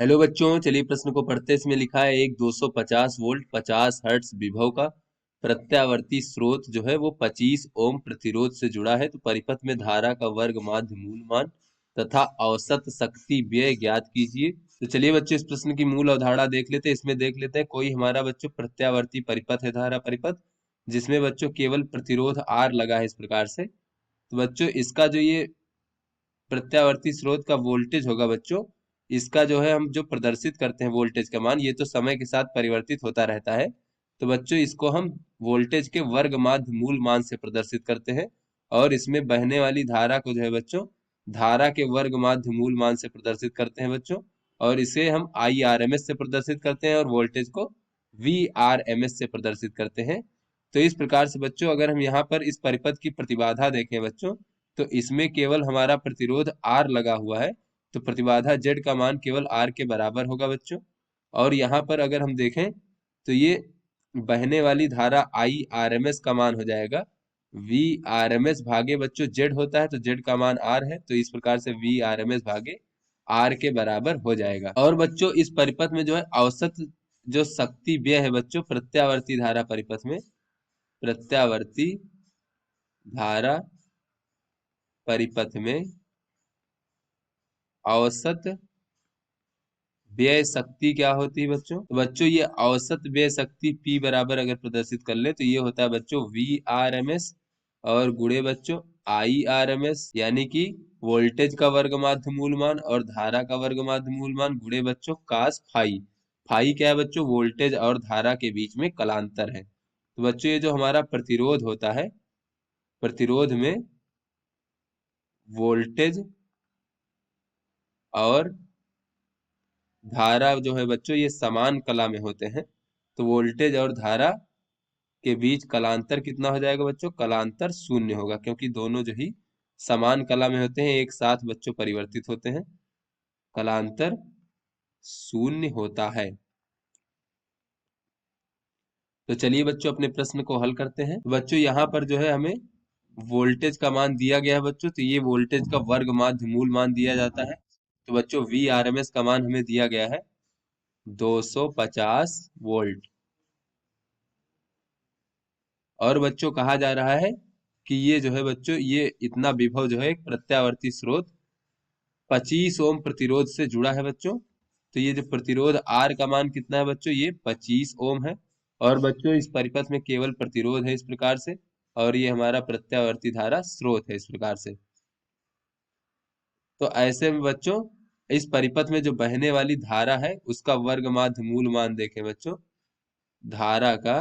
Hello बच्चों, चलिए प्रश्न को पढ़ते हैं। इसमें लिखा है एक 250 वोल्ट 50 हर्ट्ज विभव का प्रत्यावर्ती स्रोत जो है वो 25 ओम प्रतिरोध से जुड़ा है। तो परिपथ में धारा का वर्ग माध्य मूल मान तथा औसत शक्ति व्यय ज्ञात कीजिए। तो चलिए बच्चों, इस प्रश्न की मूल अवधारणा देख लेते हैं। इसमें देख लेते हैं, कोई हमारा बच्चों प्रत्यावर्ती परिपथ है, धारा परिपथ, जिसमें बच्चों केवल प्रतिरोध आर लगा है इस प्रकार से। तो बच्चों इसका जो ये प्रत्यावर्ती स्रोत का वोल्टेज होगा बच्चों, इसका जो है हम जो प्रदर्शित करते हैं वोल्टेज का मान, ये तो समय के साथ परिवर्तित होता रहता है। तो बच्चों इसको हम वोल्टेज के वर्ग माध्य मूल मान से प्रदर्शित करते हैं। और इसमें बहने वाली धारा को जो है बच्चों धारा के वर्ग माध्य मूल मान से प्रदर्शित करते हैं बच्चों। और इसे हम IRMS से प्रदर्शित करते हैं और वोल्टेज को VRMS से प्रदर्शित करते हैं। तो इस प्रकार से बच्चों अगर हम यहाँ पर इस परिपथ की प्रतिबाधा देखें बच्चों, तो इसमें केवल हमारा प्रतिरोध R लगा हुआ है। तो प्रतिबाधा Z का मान केवल R के बराबर होगा बच्चों। और यहाँ पर अगर हम देखें तो ये बहने वाली धारा IRMS का मान हो जाएगा VRMS भागे बच्चों Z होता है, तो Z का मान R है, तो इस प्रकार से VRMS भागे R के बराबर हो जाएगा। और बच्चों इस परिपथ में जो है औसत जो शक्ति व्यय है बच्चों प्रत्यावर्ती धारा परिपथ में, प्रत्यावर्ती धारा परिपथ में औसत व्यय शक्ति क्या होती है बच्चों? तो बच्चों ये औसत व्यय शक्ति P बराबर अगर प्रदर्शित कर ले तो ये होता है बच्चों VRMS और गुणे बच्चों IRMS, यानी कि वोल्टेज का वर्ग माध्य मूल मान और धारा का वर्ग माध्य मूल मान गुणे बच्चों कास फाई। फाई क्या है बच्चों? वोल्टेज और धारा के बीच में कलांतर है। तो बच्चों ये जो हमारा प्रतिरोध होता है, प्रतिरोध में वोल्टेज और धारा जो है बच्चों ये समान कला में होते हैं। तो वोल्टेज और धारा के बीच कलांतर कितना हो जाएगा बच्चों? कलांतर शून्य होगा, क्योंकि दोनों जो ही समान कला में होते हैं एक साथ बच्चों परिवर्तित होते हैं। कलांतर शून्य होता है। तो चलिए बच्चों अपने प्रश्न को हल करते हैं। तो बच्चों यहाँ पर जो है हमें वोल्टेज का मान दिया गया है बच्चों, तो ये वोल्टेज का वर्ग माध्य मूल मान दिया जाता है। तो बच्चों VRMS का मान हमें दिया गया है 250 वोल्ट। और बच्चों कहा जा रहा है कि ये जो है बच्चों ये इतना विभव जो है एक प्रत्यावर्ती स्रोत 25 ओम प्रतिरोध से जुड़ा है बच्चों। तो ये जो प्रतिरोध R का मान कितना है बच्चों? ये 25 ओम है। और बच्चों इस परिपथ में केवल प्रतिरोध है इस प्रकार से, और ये हमारा प्रत्यावर्ती धारा स्रोत है इस प्रकार से। तो ऐसे में बच्चों इस परिपथ में जो बहने वाली धारा है उसका वर्ग माध्य मूल मान देखें बच्चों, धारा का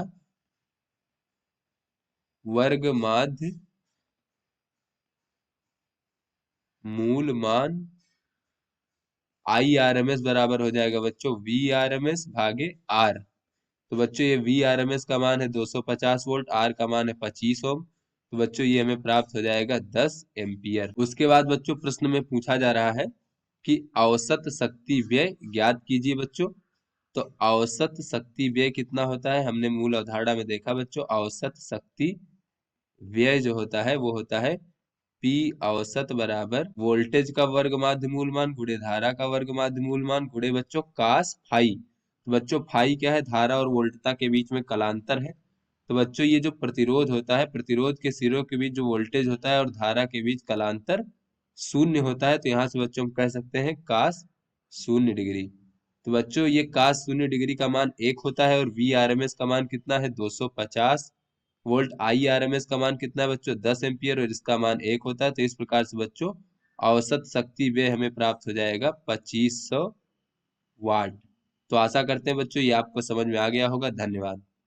वर्ग माध्य मूल मान IRMS बराबर हो जाएगा बच्चों VRMS भागे R। तो बच्चों ये VRMS का मान है 250 वोल्ट, R का मान है 25 ओम। तो बच्चों ये हमें प्राप्त हो जाएगा 10 एम्पियर। उसके बाद बच्चों प्रश्न में पूछा जा रहा है कि औसत शक्ति व्यय ज्ञात कीजिए बच्चों। तो औसत शक्ति व्यय कितना होता है? हमने मूल अवधारणा में देखा बच्चों, औसत शक्ति व्यय जो होता है वो होता है P औसत बराबर वोल्टेज का वर्ग माध्य मूल मान गुणे धारा का वर्ग माध्य मूल मान गुणे बच्चों कास फाई। तो बच्चों फाई क्या है? धारा और वोल्टता के बीच में कलांतर है। तो बच्चों ये जो प्रतिरोध होता है, प्रतिरोध के सिरों के बीच जो वोल्टेज होता है और धारा के बीच कलांतर शून्य होता है। तो यहाँ से बच्चों हम कह सकते हैं कास 0 डिग्री। तो बच्चों ये कास 0 डिग्री का मान 1 होता है और VRMS का मान कितना है? 250 वोल्ट। IRMS का मान कितना है बच्चों? 10 एम्पियर, और इसका मान 1 होता है। तो इस प्रकार से बच्चों औसत शक्ति व्यय हमें प्राप्त हो जाएगा 2500 वाट। तो आशा करते हैं बच्चों ये आपको समझ में आ गया होगा। धन्यवाद।